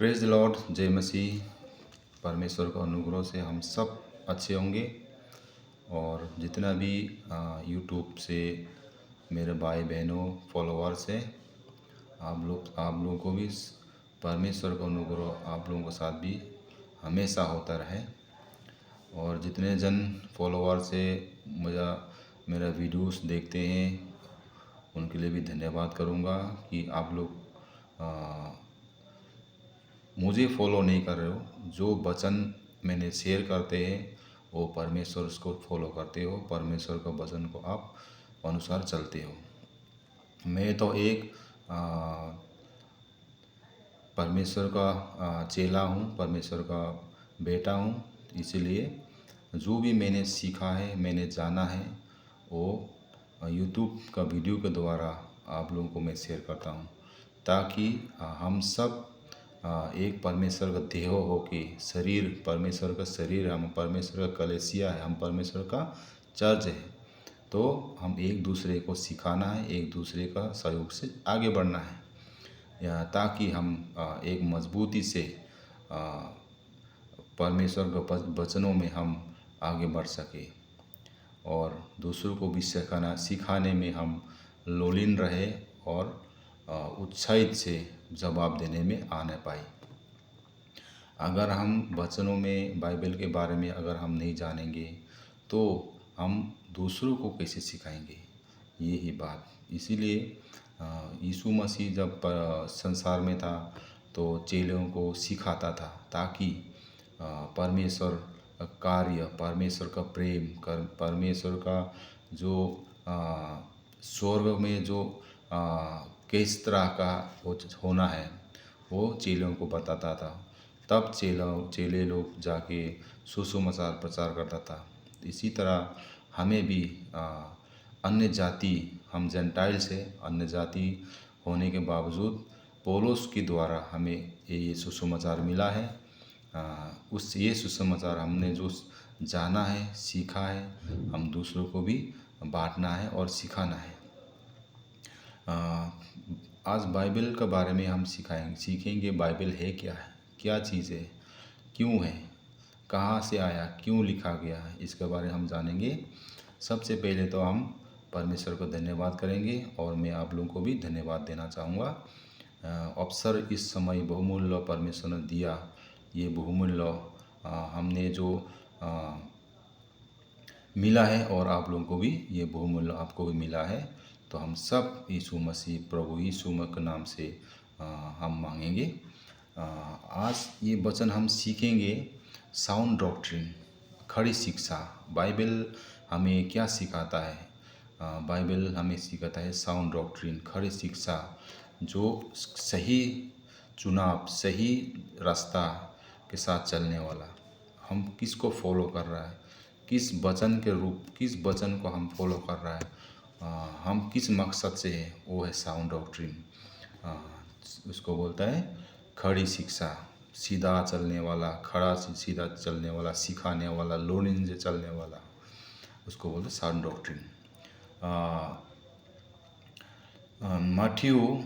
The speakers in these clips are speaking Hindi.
प्रेज़ द लॉर्ड, जय मसीह। परमेश्वर का अनुग्रह से हम सब अच्छे होंगे। और जितना भी यूट्यूब से मेरे भाई बहनों फॉलोअर्स हैं, आप लोगों को भी परमेश्वर का अनुग्रह आप लोगों के साथ भी हमेशा होता रहे। और जितने जन फॉलोअर से मेरा वीडियोस देखते हैं, उनके लिए भी धन्यवाद करूँगा कि आप लोग मुझे फॉलो नहीं कर रहे हो। जो वचन मैंने शेयर करते हैं वो परमेश्वर उसको फॉलो करते हो, परमेश्वर का वचन को आप अनुसार चलते हो। मैं तो एक परमेश्वर का चेला हूँ, परमेश्वर का बेटा हूँ। इसीलिए जो भी मैंने सीखा है, मैंने जाना है, वो यूट्यूब का वीडियो के द्वारा आप लोगों को मैं शेयर करता हूँ, ताकि हम सब एक परमेश्वर का देह हो के शरीर, परमेश्वर का शरीर, हम परमेश्वर का कलीसिया है, हम परमेश्वर का चर्च है। तो हम एक दूसरे को सिखाना है, एक दूसरे का सहयोग से आगे बढ़ना है, या ताकि हम एक मजबूती से परमेश्वर के वचनों में हम आगे बढ़ सके और दूसरों को भी सिखाने में हम लोलीन रहे और उत्साहित से जवाब देने में आने पाए। अगर हम वचनों में बाइबल के बारे में अगर हम नहीं जानेंगे तो हम दूसरों को कैसे सिखाएंगे, ये ही बात। इसीलिए यीशु मसीह जब संसार में था तो चेलों को सिखाता था, ताकि परमेश्वर का कार्य, परमेश्वर का प्रेम, परमेश्वर का जो स्वर्ग में जो किस तरह का होना है वो चेलों को बताता था। तब चेले लोग जाके सुसमाचार प्रचार करता था। इसी तरह हमें भी अन्य जाति, हम जेंटाइल्स है, अन्य जाति होने के बावजूद पौलुस के द्वारा हमें ये सुसमाचार मिला है। उस ये सुसमाचार हमने जो जाना है, सीखा है, हम दूसरों को भी बांटना है और सिखाना है। आज बाइबल के बारे में हम सीखेंगे। बाइबल है क्या चीज़ है, क्यों है, कहाँ से आया, क्यों लिखा गया है, इसके बारे में हम जानेंगे। सबसे पहले तो हम परमेश्वर को धन्यवाद करेंगे और मैं आप लोगों को भी धन्यवाद देना चाहूँगा। अवसर इस समय बहुमूल्य परमेश्वर ने दिया, ये बहुमूल्य हमने जो मिला है और आप लोगों को भी ये बहुमूल्य आपको भी मिला है। तो हम सब यीशु मसीह, प्रभु यीशु के नाम से हम मांगेंगे। आज ये वचन हम सीखेंगे, साउंड डॉक्ट्रिन, खड़ी शिक्षा। बाइबल हमें क्या सिखाता है? बाइबल हमें सिखाता है साउंड डॉक्ट्रिन, खड़ी शिक्षा, जो सही चुनाव, सही रास्ता के साथ चलने वाला। हम किसको फॉलो कर रहा है, किस वचन को हम फॉलो कर रहा है, हम किस मकसद से है, वो है साउंड डॉक्ट्रिन। उसको बोलता है खड़ी शिक्षा, सीधा चलने वाला, सीधा चलने वाला, सिखाने वाला, लोनिन से चलने वाला, उसको बोलते साउंड डॉक्ट्रिन। मत्थयू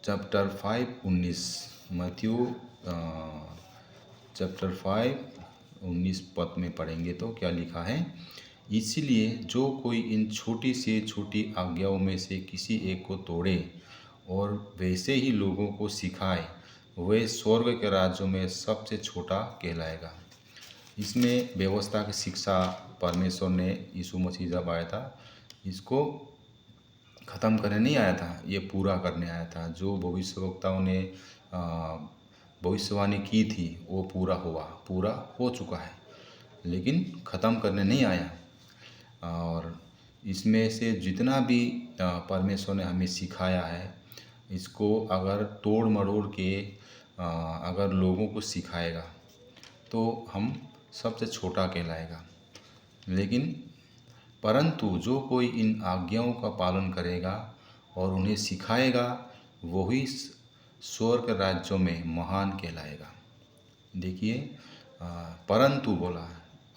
चैप्टर 5:19, मत्थयू चैप्टर 5:19 पद में पढ़ेंगे तो क्या लिखा है? इसीलिए जो कोई इन छोटी से छोटी आज्ञाओं में से किसी एक को तोड़े और वैसे ही लोगों को सिखाए, वह स्वर्ग के राज्यों में सबसे छोटा कहलाएगा। इसमें व्यवस्था की शिक्षा परमेश्वर ने, यीशु मसीह जब आया था, इसको ख़त्म करने नहीं आया था, ये पूरा करने आया था। जो भविष्यवक्ताओं ने भविष्यवाणी की थी वो पूरा हो चुका है, लेकिन ख़त्म करने नहीं आया। और इसमें से जितना भी परमेश्वर ने हमें सिखाया है, इसको अगर तोड़ मरोड़ के अगर लोगों को सिखाएगा तो हम सबसे छोटा कहलाएगा। लेकिन परंतु जो कोई इन आज्ञाओं का पालन करेगा और उन्हें सिखाएगा, वही स्वर्ग राज्यों में महान कहलाएगा। देखिए, परंतु बोला,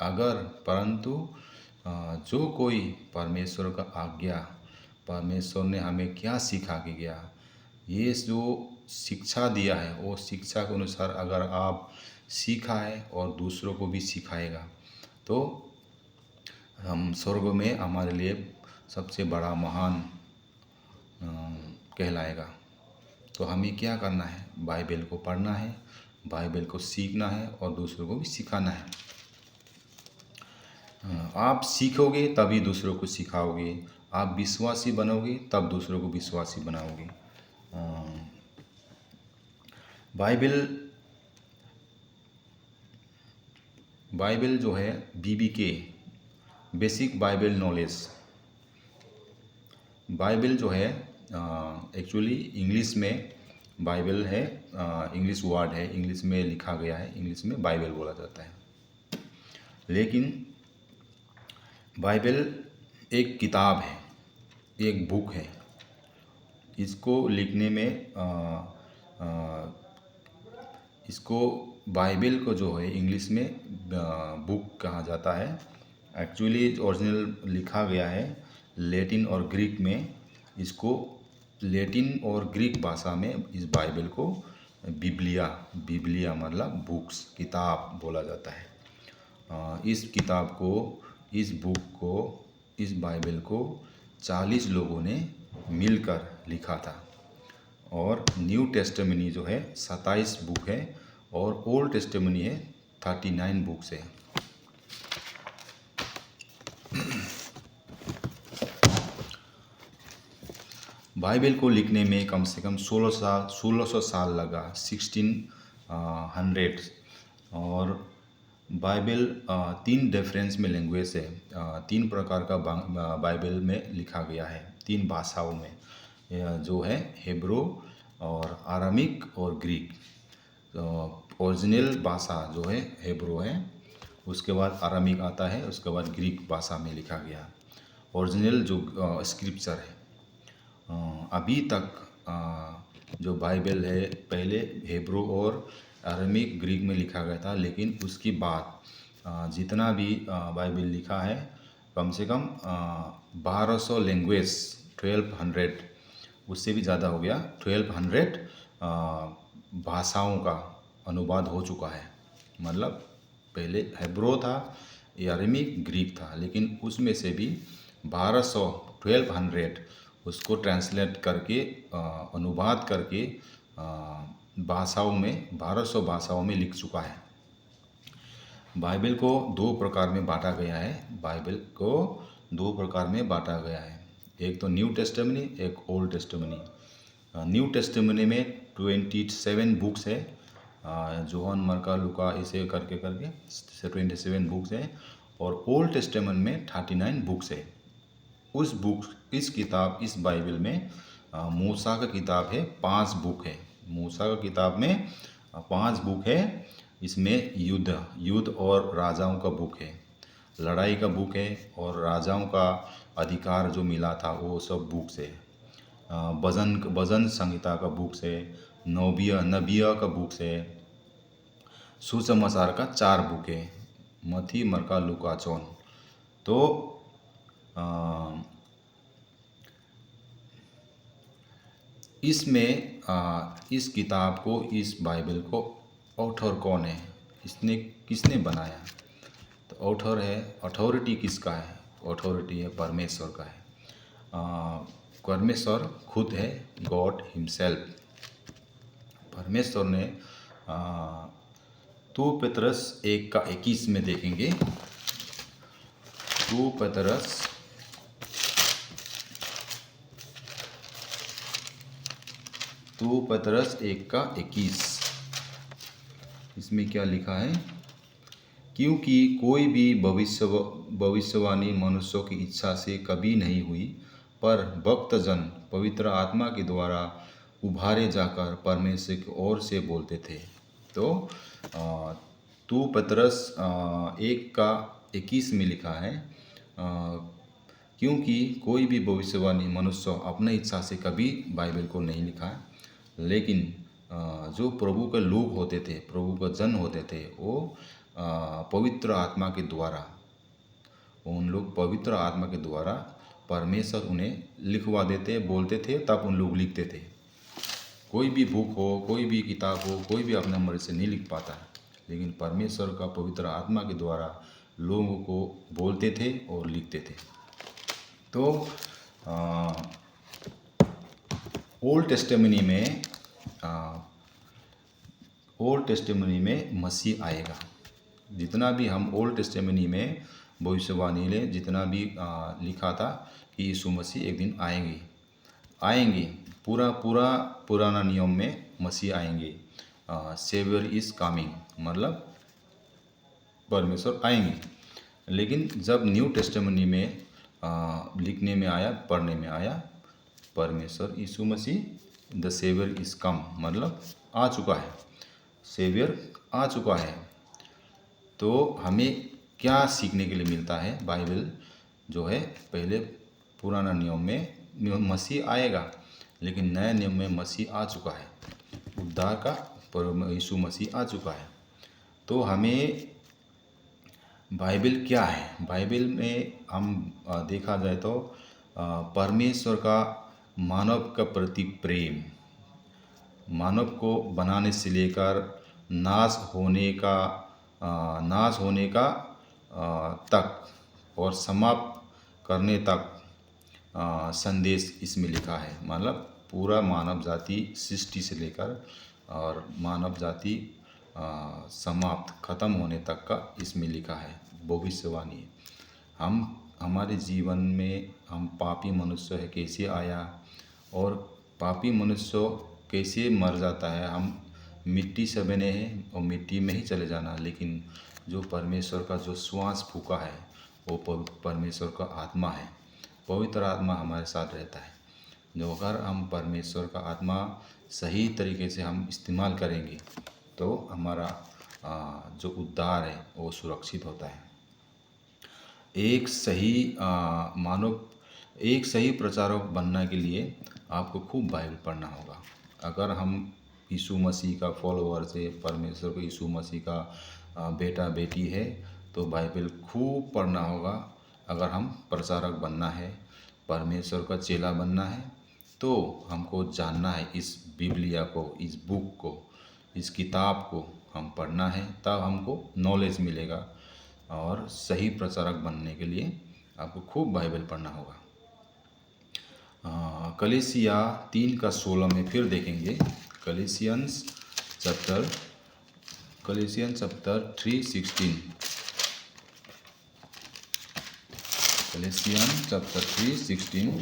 अगर परंतु जो कोई परमेश्वर का आज्ञा, परमेश्वर ने हमें क्या सिखा के गया, ये जो शिक्षा दिया है वो शिक्षा के अनुसार अगर आप सीखा है और दूसरों को भी सिखाएगा तो हम स्वर्ग में हमारे लिए सबसे बड़ा महान कहलाएगा। तो हमें क्या करना है? बाइबल को पढ़ना है, बाइबल को सीखना है और दूसरों को भी सिखाना है। आप सीखोगे तभी दूसरों को सिखाओगे, आप विश्वासी बनोगे तब दूसरों को विश्वासी बनाओगे। बाइबल जो है BBK basic Bible knowledge. Bible जो है एक्चुअली इंग्लिश में बाइबल है, इंग्लिश वर्ड है, इंग्लिश में लिखा गया है, इंग्लिश में बाइबल बोला जाता है। लेकिन बाइबल एक किताब है, एक बुक है। इसको लिखने में इसको बाइबल को जो है इंग्लिश में बुक कहा जाता है। एक्चुअली ओरिजिनल लिखा गया है लैटिन और ग्रीक में। इसको लैटिन और ग्रीक भाषा में इस बाइबल को बिब्लिया मतलब बुक्स, किताब बोला जाता है। इस किताब को, इस बुक को, इस बाइबल को 40 लोगों ने मिलकर लिखा था। और न्यू टेस्टामेनी जो है 27 बुक है और ओल्ड टेस्टामेनी है 39 बुक्स है। बाइबल को लिखने में कम से कम 1600 साल लगा, 1600। और बाइबल 3 डिफरेंस में लैंग्वेज है, 3 प्रकार का बाइबल में लिखा गया है, 3 भाषाओं में, जो है हिब्रू और आरामिक और ग्रीक। ओरिजिनल भाषा जो है हिब्रू है, उसके बाद आरामिक आता है, उसके बाद ग्रीक भाषा में लिखा गया ओरिजिनल जो स्क्रिप्चर है। अभी तक जो बाइबल है पहले हिब्रू और अरामिक ग्रीक में लिखा गया था, लेकिन उसके बाद जितना भी बाइबल लिखा है कम से कम 1200 लैंग्वेज, 1200, उससे भी ज़्यादा हो गया, 1200 भाषाओं का अनुवाद हो चुका है। मतलब पहले हिब्रू था या अरामिक ग्रीक था, लेकिन उसमें से भी 1200 उसको ट्रांसलेट करके अनुवाद करके भाषाओं में 1200 भाषाओं में लिख चुका है। बाइबल को 2 प्रकार में बांटा गया है। बाइबल को 2 प्रकार में बांटा गया है, एक तो न्यू टेस्टामेनी, एक ओल्ड टेस्टामेनी। न्यू टेस्टामेनी में 27 बुक्स है, जोहन, मरका, लुका ऐसे करके 27 बुक्स है। और ओल्ड टेस्टामेंट में 39 बुक्स है। इस बाइबल में मूसा का किताब है, 5 बुक है। मूसा का किताब में 5 बुक है। इसमें युद्ध और राजाओं का बुक है, लड़ाई का बुक है, और राजाओं का अधिकार जो मिला था वो सब बुक्स है। भजन संहिता का बुक्स है, नबिया का बुक्स है, सुसमाचार का 4 बुक है, मत्ती, मरका, लूका, जॉन। तो इसमें इस किताब को, इस बाइबल को ऑथर कौन है, किसने बनाया? तो ऑथर है, अथॉरिटी किसका है? अथॉरिटी है परमेश्वर का है। परमेश्वर खुद है, गॉड हिमसेल्फ। परमेश्वर ने 2 पतरस 1:21 में देखेंगे। 2 पतरस 1:21, इसमें क्या लिखा है? क्योंकि कोई भी भविष्यवाणी मनुष्यों की इच्छा से कभी नहीं हुई, पर भक्तजन पवित्र आत्मा के द्वारा उभारे जाकर परमेश्वर की ओर से बोलते थे। तो 2 पतरस 1:21 में लिखा है, क्योंकि कोई भी भविष्यवाणी मनुष्य अपने इच्छा से कभी बाइबल को नहीं लिखा, लेकिन जो प्रभु के लोग होते थे, प्रभु के जन होते थे, वो पवित्र आत्मा के द्वारा, उन लोग पवित्र आत्मा के द्वारा परमेश्वर उन्हें लिखवा देते, बोलते थे, तब उन लोग लिखते थे। कोई भी बुक हो, कोई भी किताब हो, कोई भी अपने मर्जी से नहीं लिख पाता है, लेकिन परमेश्वर का पवित्र आत्मा के द्वारा लोगों को बोलते थे और लिखते थे। तो ओल्ड टेस्टिमनी में मसीह आएगा। जितना भी हम ओल्ड टेस्टिमनी में भविष्यवाणी ले जितना भी लिखा था कि यीशु मसीह एक दिन आएंगे। पूरा पुराना नियम में मसीह आएंगे। सेवियर इज़ कमिंग, मतलब परमेश्वर आएंगे। लेकिन जब न्यू टेस्टिमनी में लिखने में आया, पढ़ने में आया, परमेश्वर यीशु मसीह द सेवियर इज़ कम, मतलब आ चुका है, सेवियर आ चुका है। तो हमें क्या सीखने के लिए मिलता है? बाइबल जो है, पहले पुराना नियम में मसीह आएगा, लेकिन नए नियम में मसीह आ चुका है, उद्धार का यीशु मसीह आ चुका है। तो हमें बाइबल क्या है? बाइबल में हम देखा जाए तो परमेश्वर का मानव का प्रति प्रेम, मानव को बनाने से लेकर नाश होने का तक और समाप्त करने तक संदेश इसमें लिखा है। मतलब पूरा मानव जाति सृष्टि से लेकर और मानव जाति समाप्त खत्म होने तक का इसमें लिखा है, भविष्यवाणी। हमारे जीवन में हम पापी मनुष्य है कैसे आया और पापी मनुष्य कैसे मर जाता है। हम मिट्टी से बने हैं और मिट्टी में ही चले जाना, लेकिन जो परमेश्वर का जो श्वास फूका है वो परमेश्वर का आत्मा है, पवित्र आत्मा हमारे साथ रहता है। जो अगर हम परमेश्वर का आत्मा सही तरीके से हम इस्तेमाल करेंगे तो हमारा जो उद्धार है वो सुरक्षित होता है। एक सही प्रचारक बनने के लिए आपको खूब बाइबल पढ़ना होगा। अगर हम यीशु मसीह का फॉलोअर से, परमेश्वर को यीशु मसीह का बेटा बेटी है, तो बाइबल खूब पढ़ना होगा। अगर हम प्रचारक बनना है, परमेश्वर का चेला बनना है, तो हमको जानना है इस बिबलिया को, इस बुक को, इस किताब को हम पढ़ना है, तब हमको नॉलेज मिलेगा। और सही प्रचारक बनने के लिए आपको खूब बाइबल पढ़ना होगा। कलीसिया 3:16 में फिर देखेंगे। कलीसियंस चैप्टर 3:16। कलीसियन चैप्टर 3:16।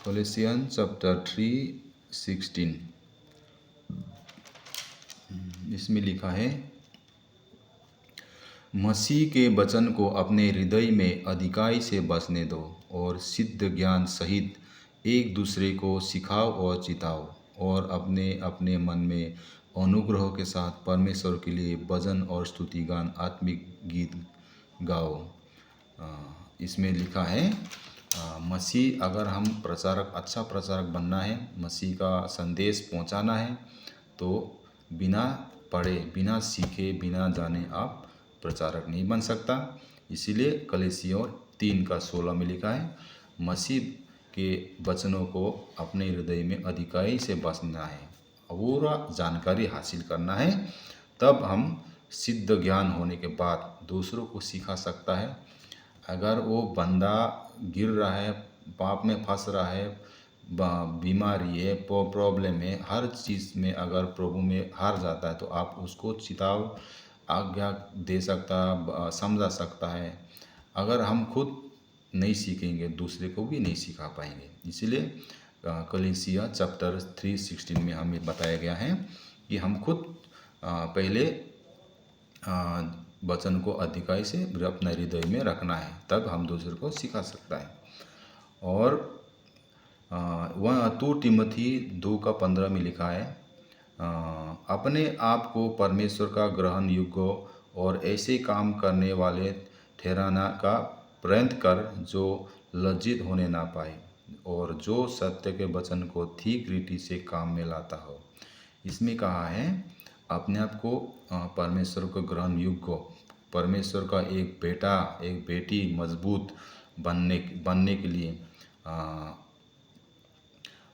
कलीसियन चैप्टर 3:16 इसमें लिखा है, मसीह के वचन को अपने हृदय में अधिकाई से बसने दो और सिद्ध ज्ञान सहित एक दूसरे को सिखाओ और चिताओ, और अपने अपने मन में अनुग्रह के साथ परमेश्वर के लिए भजन और स्तुति गान आत्मिक गीत गाओ। इसमें लिखा है मसीह, अगर हम प्रचारक, अच्छा प्रचारक बनना है, मसीह का संदेश पहुंचाना है, तो बिना पढ़े, बिना सीखे, बिना जाने आप प्रचारक नहीं बन सकता। इसीलिए कलीसियों 3:16 में लिखा है, मसीह के वचनों को अपने हृदय में अधिकाई से बसना है, पूरा जानकारी हासिल करना है, तब हम सिद्ध ज्ञान होने के बाद दूसरों को सिखा सकता है। अगर वो बंदा गिर रहा है, पाप में फंस रहा है, बीमारी है, प्रॉब्लम है, हर चीज़ में अगर प्रभु में हार जाता है, तो आप उसको चिताओ, आज्ञा दे सकता, समझा सकता है। अगर हम खुद नहीं सीखेंगे, दूसरे को भी नहीं सिखा पाएंगे। इसलिए कलीसिया चैप्टर 3:16 में हमें बताया गया है कि हम खुद पहले वचन को अधिकाई से अपने हृदय में रखना है, तब हम दूसरे को सिखा सकता है। और 2 टिमोथी 2:15 में लिखा है, अपने आप को परमेश्वर का ग्रहण योग्य और ऐसे काम करने वाले ठहराना का प्रयत्न कर जो लज्जित होने ना पाए और जो सत्य के वचन को ठीक रीति से काम में लाता हो। इसमें कहा है अपने आप को परमेश्वर को ग्रहण योग्य परमेश्वर का एक बेटा एक बेटी मजबूत बनने के लिए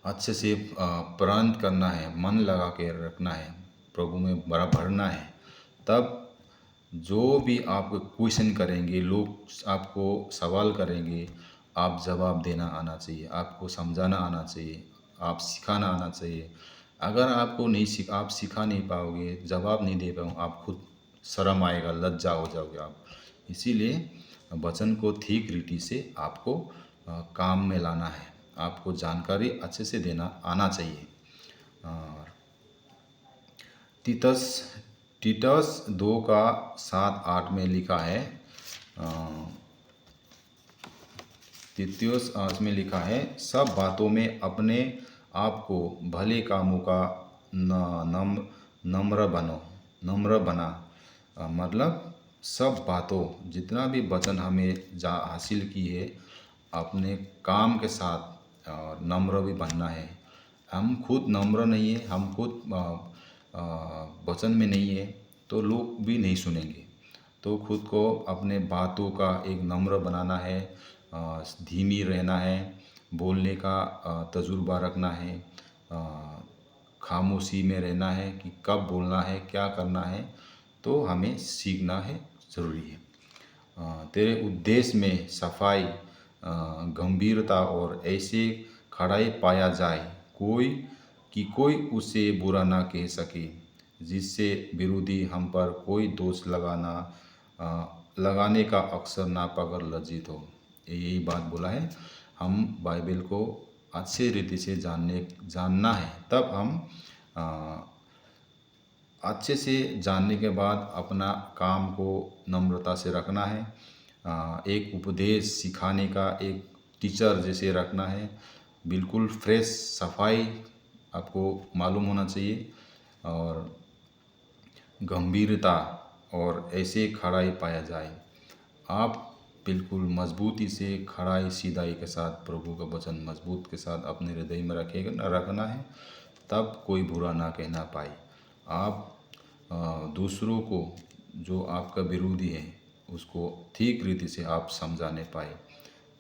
अच्छे से प्रण करना है, मन लगा के रखना है, प्रभु में बड़ा भरना है। तब जो भी आप क्वेश्चन करेंगे, लोग आपको सवाल करेंगे, आप जवाब देना आना चाहिए, आपको समझाना आना चाहिए, आप सिखाना आना चाहिए। अगर आपको नहीं आप सिखा नहीं पाओगे, जवाब नहीं दे पाओगे, आप खुद शर्म आएगा, लज्जा हो जाओगे आप। इसीलिए वचन को ठीक रीति से आपको काम में लाना है, आपको जानकारी अच्छे से देना आना चाहिए। और तीतस तीतस 2:7-8 में लिखा है, तीतुस में लिखा है, सब बातों में अपने आप को भले कामों का नम्र बना। मतलब सब बातों जितना भी वचन हमें हासिल की है, अपने काम के साथ नम्र भी बनना है। हम खुद नम्र नहीं है, हम खुद वचन में नहीं है, तो लोग भी नहीं सुनेंगे। तो खुद को अपने बातों का एक नम्र बनाना है, धीमी रहना है, बोलने का तजुर्बा रखना है, खामोशी में रहना है कि कब बोलना है, क्या करना है, तो हमें सीखना है, ज़रूरी है। तेरे उद्देश्य में सफाई, गंभीरता और ऐसे खड़ाई पाया जाए कोई उसे बुरा ना कह सके, जिससे विरोधी हम पर कोई दोष लगाने का अक्सर ना पाकर लज्जित हो। यही बात बोला है। हम बाइबल को अच्छे रीति से जानना है, तब हम अच्छे से जानने के बाद अपना काम को नम्रता से रखना है। एक उपदेश सिखाने का एक टीचर जैसे रखना है, बिल्कुल फ्रेश सफाई आपको मालूम होना चाहिए, और गंभीरता और ऐसे खड़ाई पाया जाए। आप बिल्कुल मजबूती से खड़ाई सीधाई के साथ प्रभु का वचन मजबूत के साथ अपने हृदय में रखना है, तब कोई बुरा ना कहना पाए। आप दूसरों को जो आपका विरोधी है उसको ठीक रीति से आप समझाने पाए,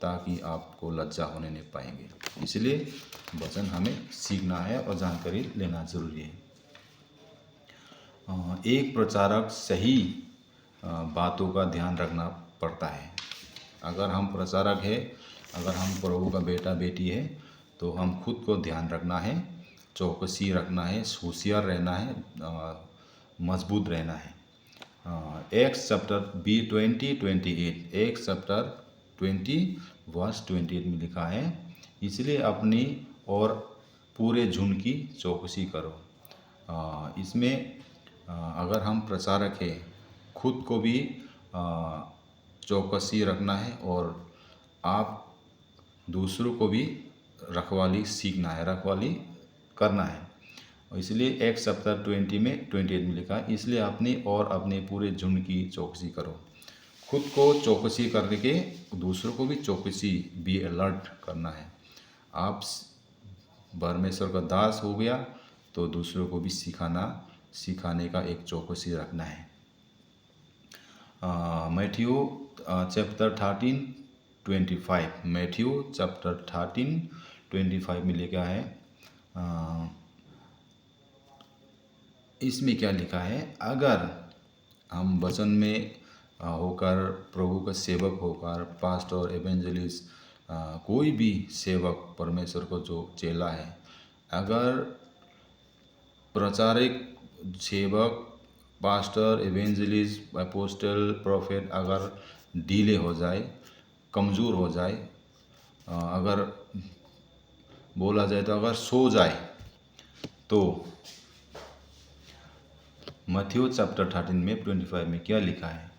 ताकि आपको लज्जा होने नहीं पाएंगे। इसलिए वचन हमें सीखना है और जानकारी लेना ज़रूरी है। एक प्रचारक सही बातों का ध्यान रखना पड़ता है। अगर हम प्रचारक है, अगर हम प्रभु का बेटा बेटी है, तो हम खुद को ध्यान रखना है, चौकसी रखना है, होशियार रहना है, मजबूत रहना है। एक्स चैप्टर 20:28, एक्स चैप्टर 20:28 में लिखा है, इसलिए अपनी और पूरे झुंड की चौकसी करो। इसमें अगर हम प्रचारक है, खुद को भी चौकसी रखना है, और आप दूसरों को भी रखवाली सीखना है, रखवाली करना है। इसलिए एक्स चैप्टर 20:28 में लिखा है, इसलिए अपनी और अपने पूरे झुंड की चौकसी करो। खुद को चौकसी करके दूसरों को भी चौकसी बी अलर्ट करना है। आप परमेश्वर का दास हो गया तो दूसरों को भी सिखाने का एक चौकसी रखना है। मैथ्यू चैप्टर 13:25, मैथ्यू चैप्टर 13:25 में लिखा है, इसमें क्या लिखा है, अगर हम वचन में होकर प्रभु का सेवक होकर, पास्टर, एवेंजलिस्ट, कोई भी सेवक परमेश्वर को जो चेला है, अगर प्रचारक, सेवक, पास्टर, एवेंजलिस्ट, अपोस्टल, प्रोफेट अगर ढीले हो जाए, कमज़ोर हो जाए, अगर बोला जाए तो अगर सो जाए, तो मैथ्यू चैप्टर 13:25 में क्या लिखा है,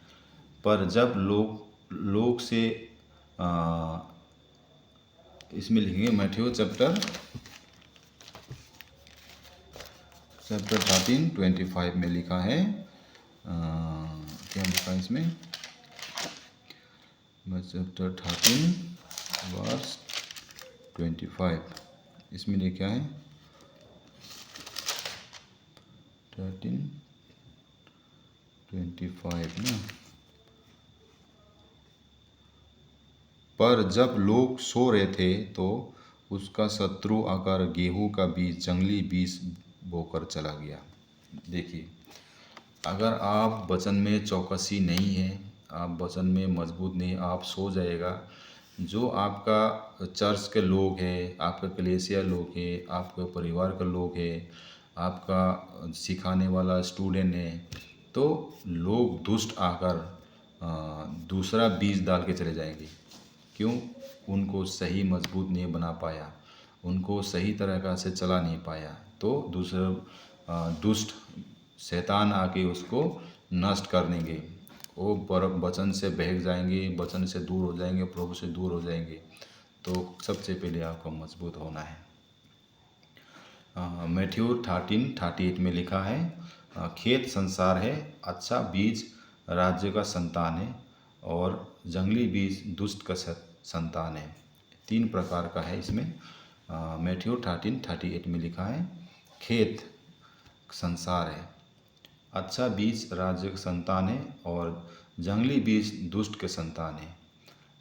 पर जब लोग से इसमें लिखेंगे, मैथ्यू चैप्टर 13:25 में लिखा है, क्या लिखा है इसमें, चैप्टर 13:25, इसमें लिखा है 13:25 ना, पर जब लोग सो रहे थे तो उसका शत्रु आकर गेहूं का बीज, जंगली बीज बोकर चला गया। देखिए, अगर आप वचन में चौकसी नहीं है, आप वचन में मजबूत नहीं, आप सो जाएगा। जो आपका चर्च के लोग हैं, आपका कलीसिया लोग हैं, आपके परिवार के लोग हैं, आपका सिखाने वाला स्टूडेंट है, तो लोग दुष्ट आकर दूसरा बीज डाल के चले जाएंगे। क्यों? उनको सही मजबूत नहीं बना पाया, उनको सही तरह से चला नहीं पाया, तो दूसरा दुष्ट शैतान आके उसको नष्ट कर देंगे। वो वचन से बहक जाएंगे, वचन से दूर हो जाएंगे, प्रभु से दूर हो जाएंगे। तो सबसे पहले आपको मजबूत होना है। मैथ्यू 13:38 में लिखा है, खेत संसार है, अच्छा बीज राज्य का संतान है, और जंगली बीज दुष्ट का संतान है। 3 प्रकार का है इसमें। मैथ्यू 13:38 में लिखा है, खेत संसार है, अच्छा बीज राज्य का संतान है, और जंगली बीज दुष्ट के संतान है।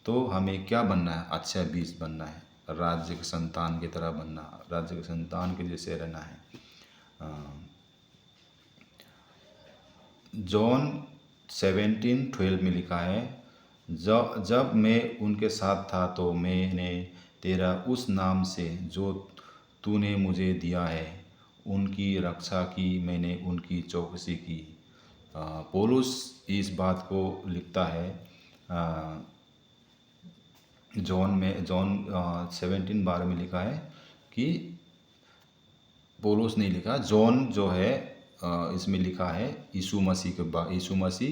तो हमें क्या बनना है? अच्छा बीज बनना है, राज्य के संतान की तरह बनना, राज्य के संतान के जैसे रहना है। जॉन 17:12 में लिखा है, जब मैं उनके साथ था तो मैंने तेरा उस नाम से जो तूने मुझे दिया है उनकी रक्षा की, मैंने उनकी चौकसी की। पौलुस इस बात को लिखता है जॉन 17:12 में लिखा है कि पौलुस नहीं लिखा, जॉन जो है इसमें लिखा है यीशु मसीह के बाद। यीशु मसीह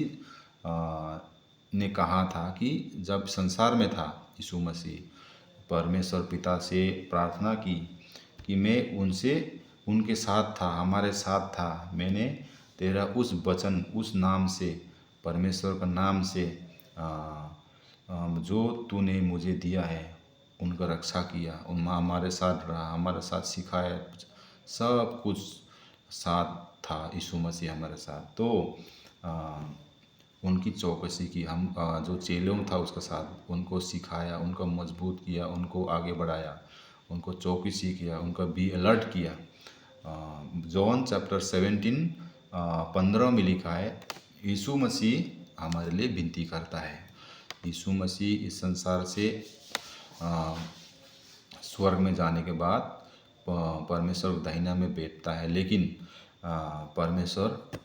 ने कहा था कि जब संसार में था, यीशु मसीह परमेश्वर पिता से प्रार्थना की कि मैं उनसे, उनके साथ था, हमारे साथ था, मैंने तेरा उस वचन, उस नाम से, परमेश्वर का नाम से जो तूने मुझे दिया है उनका रक्षा किया, उन हमारे साथ रहा, हमारे साथ सिखाया, सब कुछ साथ था यीशु मसीह हमारे साथ। तो उनकी चौकसी की, हम जो चेलों था उसके साथ, उनको सिखाया, उनको मजबूत किया, उनको आगे बढ़ाया, उनको चौकसी किया, उनका बी अलर्ट किया। जॉन चैप्टर 17:15 में लिखा है, यीशु मसीह हमारे लिए विनती करता है। यीशु मसीह इस संसार से स्वर्ग में जाने के बाद परमेश्वर दाहिना में बैठता है, लेकिन परमेश्वर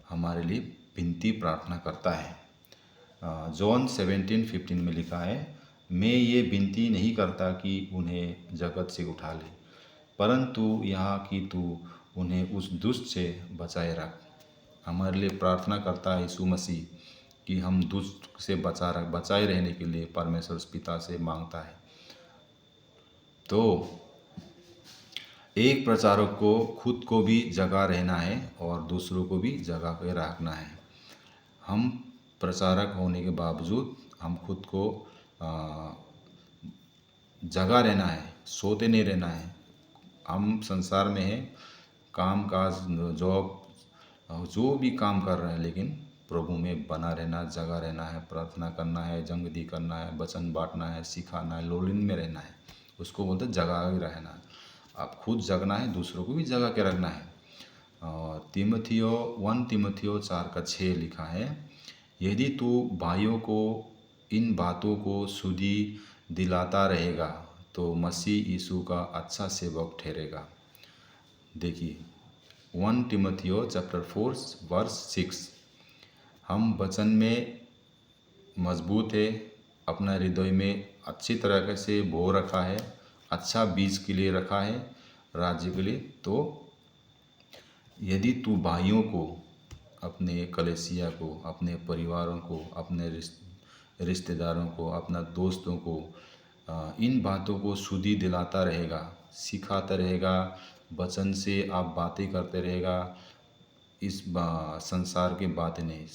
हमारे लिए विनती प्रार्थना करता है। जॉन 17:15 में लिखा है, मैं ये विनती नहीं करता कि उन्हें जगत से उठा ले, परंतु यहाँ कि तू उन्हें उस दुष्ट से बचाए रख। हमारे लिए प्रार्थना करता है यीशु मसीह कि हम दुष्ट से बचाए रहने के लिए परमेश्वर पिता से मांगता है। तो एक प्रचारक को खुद को भी जगा रहना है और दूसरों को भी जगा के रखना है। हम प्रचारक होने के बावजूद हम खुद को जगा रहना है, सोते नहीं रहना है। हम संसार में हैं, काम काज, जॉब, जो भी काम कर रहे हैं, लेकिन प्रभु में बना रहना, जगा रहना है, प्रार्थना करना है, जंगदी करना है, वचन बांटना है, सिखाना है, लोलिन में रहना है। उसको बोलते जगा के रहना। आप खुद जगना है, दूसरों को भी जगा के रखना है। और 1 तीमुथियो 4:6 लिखा है, यदि तू भाइयों को इन बातों को सुधि दिलाता रहेगा तो मसीह यीशु का अच्छा सेवक ठहरेगा। देखिए 1 तीमुथियो चैप्टर 4:6, हम वचन में मजबूत है, अपना हृदय में अच्छी तरह से बो रखा है, अच्छा बीज के लिए रखा है, राज्य के लिए। तो यदि तू भाइयों को, अपने कलीसिया को, अपने परिवारों को, अपने रिश्तेदारों को, अपना दोस्तों को इन बातों को सुधि दिलाता रहेगा, सिखाता रहेगा, वचन से आप बातें करते रहेगा, इस संसार की बातें नहीं,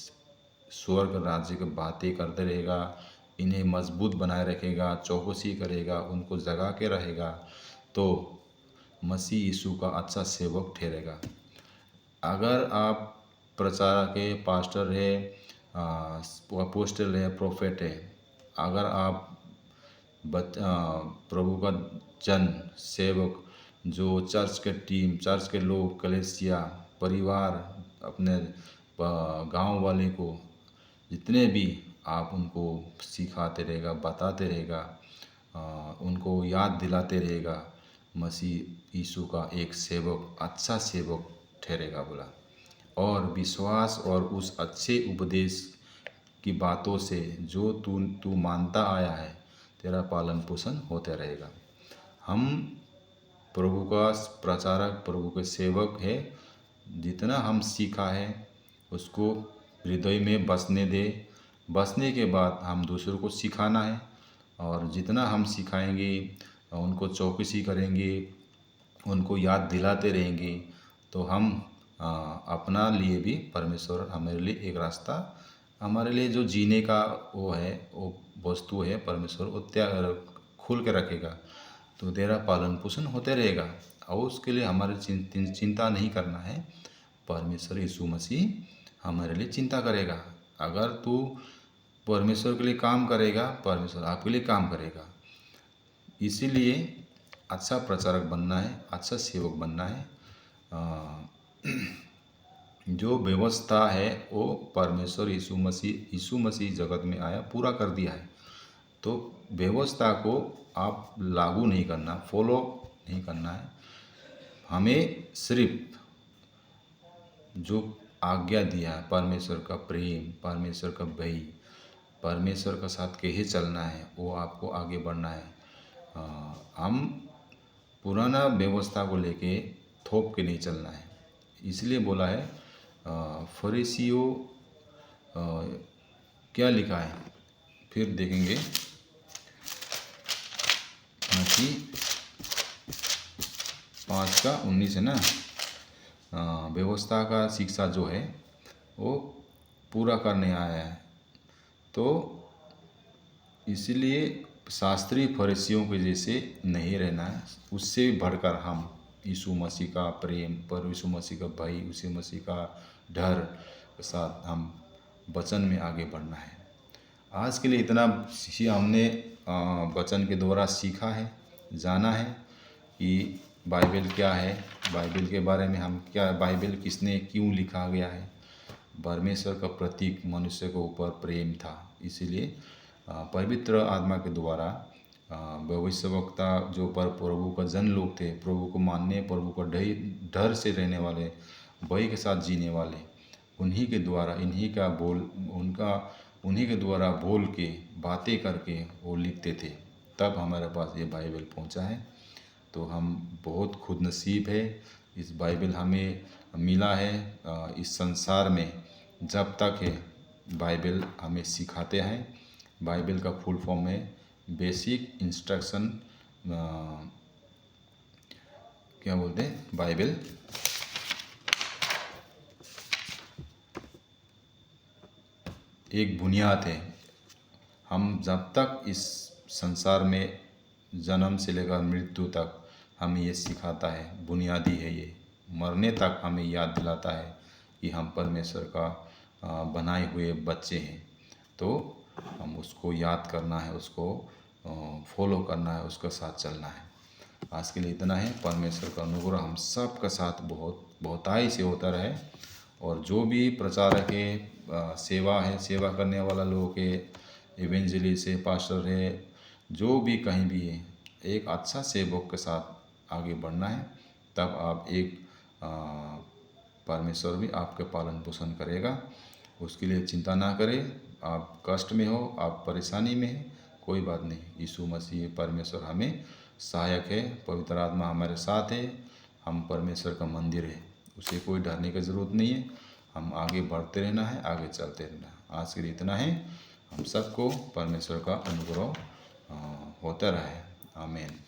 स्वर्ग राज्य की बातें करते रहेगा, इन्हें मजबूत बनाए रखेगा, चौकसी करेगा, उनको जगा के रहेगा, तो मसीह यीशु का अच्छा सेवक ठहरेगा। अगर आप प्रचारक है, पास्टर है, अपोस्टल है, प्रोफेट है, अगर आप प्रभु का जन सेवक, जो चर्च के टीम, चर्च के लोग, कलीसिया, परिवार, अपने गांव वाले को, जितने भी आप उनको सिखाते रहेगा, बताते रहेगा, उनको याद दिलाते रहेगा, मसीह यीशु का एक सेवक, अच्छा सेवक ठहरेगा बोला। और विश्वास और उस अच्छे उपदेश की बातों से जो तू मानता आया है, तेरा पालन पोषण होता रहेगा। हम प्रभु का प्रचारक, प्रभु के सेवक है। जितना हम सीखा है उसको हृदय में बसने दे। बसने के बाद हम दूसरों को सिखाना है, और जितना हम सिखाएंगे, उनको चौकसी करेंगे, उनको याद दिलाते रहेंगे, तो हम अपना लिए भी परमेश्वर हमारे लिए एक रास्ता, हमारे लिए जो जीने का वो है, वो वस्तु है, परमेश्वर वो खोल के रखेगा। तो तेरा पालन पोषण होते रहेगा, और उसके लिए हमारे चिंता नहीं करना है। परमेश्वर यीशु मसीह हमारे लिए चिंता करेगा। अगर तू परमेश्वर के लिए काम करेगा, परमेश्वर आपके लिए काम करेगा। इसीलिए अच्छा प्रचारक बनना है, अच्छा सेवक बनना है। जो व्यवस्था है वो परमेश्वर यीशु मसीह जगत में आया, पूरा कर दिया है। तो व्यवस्था को आप लागू नहीं करना, फॉलो नहीं करना है। हमें सिर्फ जो आज्ञा दिया है, परमेश्वर का प्रेम, परमेश्वर का भय, परमेश्वर का साथ कैसे चलना है, वो आपको आगे बढ़ना है। हम पुराना व्यवस्था को लेके थोप के नहीं चलना है। इसलिए बोला है, फरीसियों क्या लिखा है, फिर देखेंगे कि 5:19 है ना। व्यवस्था का शिक्षा जो है वो पूरा करने आया है। तो इसलिए शास्त्रीय फरीसियों के जैसे नहीं रहना है। उससे बढ़कर हम यीशु मसीह का प्रेम, पर यीशु मसीह का भय, यीशु मसीह का डर के साथ हम वचन में आगे बढ़ना है। आज के लिए इतना ही हमने वचन के द्वारा सीखा है, जाना है कि बाइबल क्या है, बाइबल के बारे में हम क्या, बाइबल किसने क्यों लिखा गया है। परमेश्वर का प्रतीक मनुष्य के ऊपर प्रेम था, इसीलिए पवित्र आत्मा के द्वारा भविष्यवक्ता जो पर प्रभु का जन लोग थे, प्रभु को मानने, प्रभु को डर से रहने वाले, भय के साथ जीने वाले, उन्हीं के द्वारा उन्हीं के द्वारा बोल के, बातें करके वो लिखते थे। तब हमारे पास ये बाइबल पहुंचा है। तो हम बहुत खुदनसीब है, इस बाइबल हमें मिला है। इस संसार में जब तक है, बाइबल हमें सिखाते हैं। बाइबल का फुल फॉर्म है बेसिक इंस्ट्रक्शन, क्या बोलते हैं, बाइबल एक बुनियाद है। हम जब तक इस संसार में जन्म से लेकर मृत्यु तक हमें ये सिखाता है, बुनियादी है ये। मरने तक हमें याद दिलाता है कि हम परमेश्वर का बनाए हुए बच्चे हैं। तो हम उसको याद करना है, उसको फॉलो करना है, उसके साथ चलना है। आज के लिए इतना है। परमेश्वर का अनुग्रह हम सब का साथ बहुताई से होता रहे। और जो भी प्रचारक है, सेवा है, सेवा करने वाला लोग है, इवेंजलिस्ट है, पास्टर है, जो भी कहीं भी है, एक अच्छा सेवक के साथ आगे बढ़ना है। तब आप एक परमेश्वर भी आपके पालन पोषण करेगा। उसके लिए चिंता ना करें। आप कष्ट में हो, आप परेशानी में हैं, कोई बात नहीं। यीशु मसीह परमेश्वर हमें सहायक है, पवित्र आत्मा हमारे साथ है। हम परमेश्वर का मंदिर है, उसे कोई डरने की ज़रूरत नहीं है। हम आगे बढ़ते रहना है, आगे चलते रहना है। आज के लिए इतना है। हम सबको परमेश्वर का अनुग्रह होता रहे। आमीन।